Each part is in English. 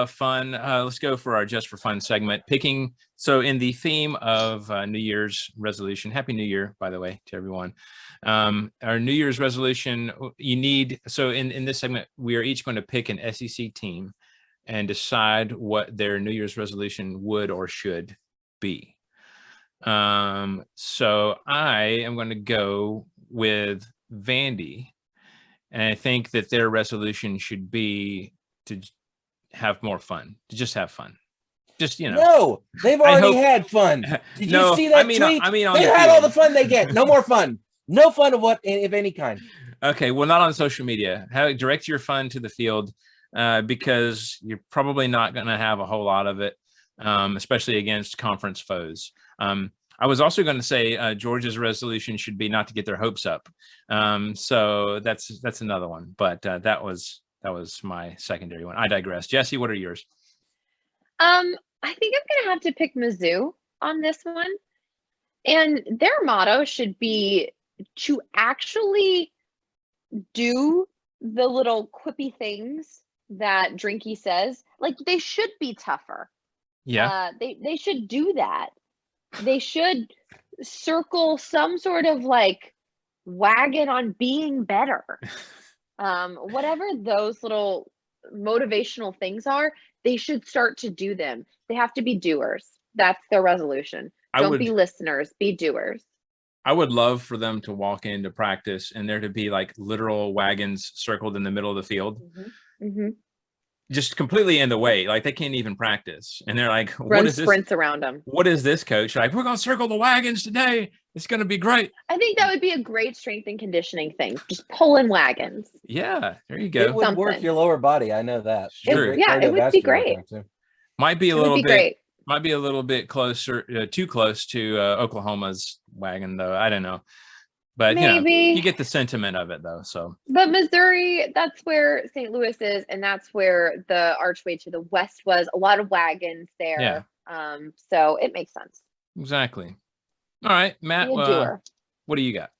fun. Let's go for our just for fun segment. Picking. So in the theme of New Year's resolution, Happy New Year, by the way, to everyone. Our New Year's resolution, you need. So in this segment, we are each going to pick an SEC team and decide what their New Year's resolution would or should be. So I am going to go with Vandy, and I think that their resolution should be to have more fun, to just have fun. Just, No, they've already had fun. Did you see that tweet? They had all the fun they get. No more fun. No fun of any kind. Okay, well, not on social media. Direct your fun to the field, because you're probably not going to have a whole lot of it, especially against conference foes. I was also going to say Georgia's resolution should be not to get their hopes up. So that's another one, but that was my secondary one. I digress. Jesse, what are yours? I think I'm going to have to pick Mizzou on this one. And their motto should be to actually do the little quippy things that Drinky says. Like, they should be tougher. Yeah. They should do that. They should circle some sort of like wagon on being better. Whatever those little motivational things are, they should start to do them. They have to be doers. That's their resolution. Don't be listeners, be doers. I would love for them to walk into practice and there to be like literal wagons circled in the middle of the field. Mm-hmm. Mm-hmm. Just completely in the way. Like, they can't even practice. And they're like, run sprints around them. What is this, coach? Like, we're going to circle the wagons today. It's going to be great. I think that would be a great strength and conditioning thing. Just pulling wagons. Yeah, there you go. It would work your lower body. I know that. Sure. It would be great. Might be a little bit closer, too close to Oklahoma's wagon, though. I don't know. But maybe you get the sentiment of it, though. So, but Missouri, that's where St. Louis is, and that's where the archway to the west was. A lot of wagons there. Yeah. So it makes sense. Exactly. All right, Matt. What do you got?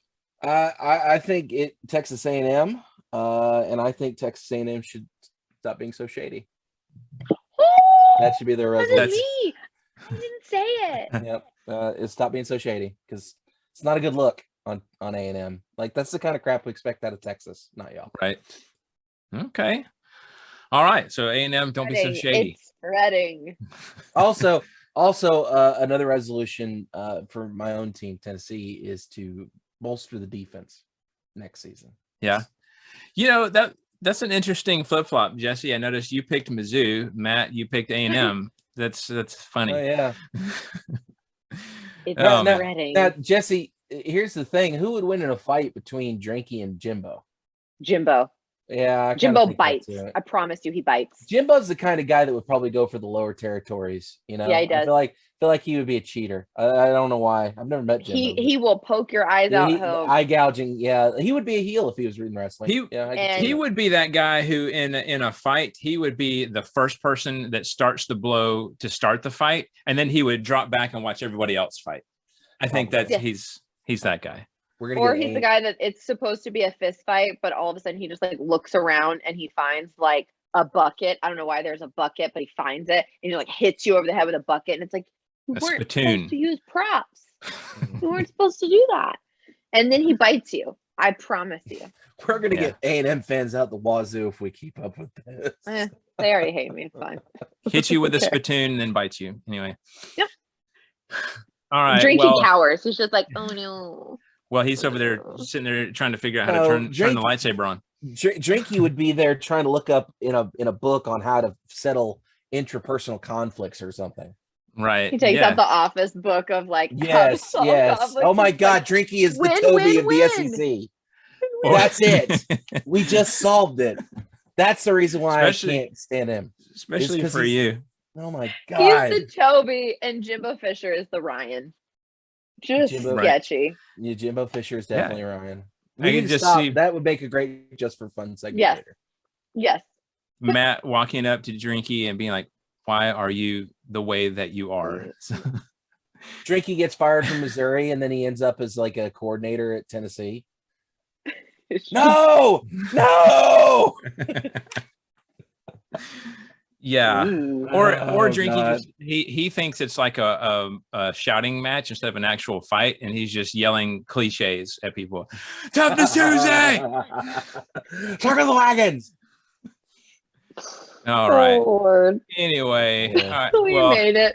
I think Texas A&M, and I think Texas A&M should stop being so shady. That should be their resolution. I didn't say it. Yep. It's stop being so shady, because it's not a good look on A&M. Like, that's the kind of crap we expect out of Texas, not y'all. Right. Okay. All right. So A&M, don't be so shady. It's spreading. Also, another resolution for my own team, Tennessee, is to bolster the defense next season. Yeah. That's an interesting flip-flop, Jesse. I noticed you picked Mizzou. Matt, you picked A&M. That's funny. Oh, yeah. It's spreading. Now, Jesse, here's the thing. Who would win in a fight between Drinky and Jimbo? Jimbo. Yeah. Jimbo bites. I promise you, he bites. Jimbo's the kind of guy that would probably go for the lower territories. Yeah, he does. I feel like he would be a cheater. I don't know why. I've never met Jimbo. He will poke your eyes out. Eye gouging. Yeah, he would be a heel if he was reading wrestling. He would be that guy who, in a fight, he would be the first person that starts the blow to start the fight, and then he would drop back and watch everybody else fight. I think that he's that guy. Or he's the guy that it's supposed to be a fist fight, but all of a sudden he just like looks around and he finds like a bucket. I don't know why there's a bucket, but he finds it and he like hits you over the head with a bucket. And it's like, you weren't supposed to use props. You weren't supposed to do that. And then he bites you. I promise you. We're going to get A&M fans out the wazoo if we keep up with this. They already hate me. It's fine. Hits you with a spittoon and then bites you. Anyway. Yep. All right. Drinky cowers. He's just like, oh no. Well, he's over there sitting there trying to figure out how to turn the lightsaber on. Drinky would be there trying to look up in a book on how to settle intrapersonal conflicts or something. Right. He takes out the office book of like, yes. Oh my God, Drinky is the Toby of the SEC. That's it. We just solved it. That's the reason why I can't stand him. Especially for you. Oh my God. He's the Toby and Jimbo Fisher is the Ryan. Just sketchy. Yeah, Jimbo Fisher is definitely Ryan. I can just see that would make a great just for fun segment. Yes. Matt walking up to Drinky and being like, "Why are you the way that you are?" Drinky gets fired from Missouri and then he ends up as like a coordinator at Tennessee. No. Yeah. Ooh. Or Oh, Drinky God. just he thinks it's like a shouting match instead of an actual fight, and he's just yelling cliches at people. Toughness Tuesday. Talk of the wagons. All right. Oh, Lord. Anyway, Yeah. all right, We well, made it.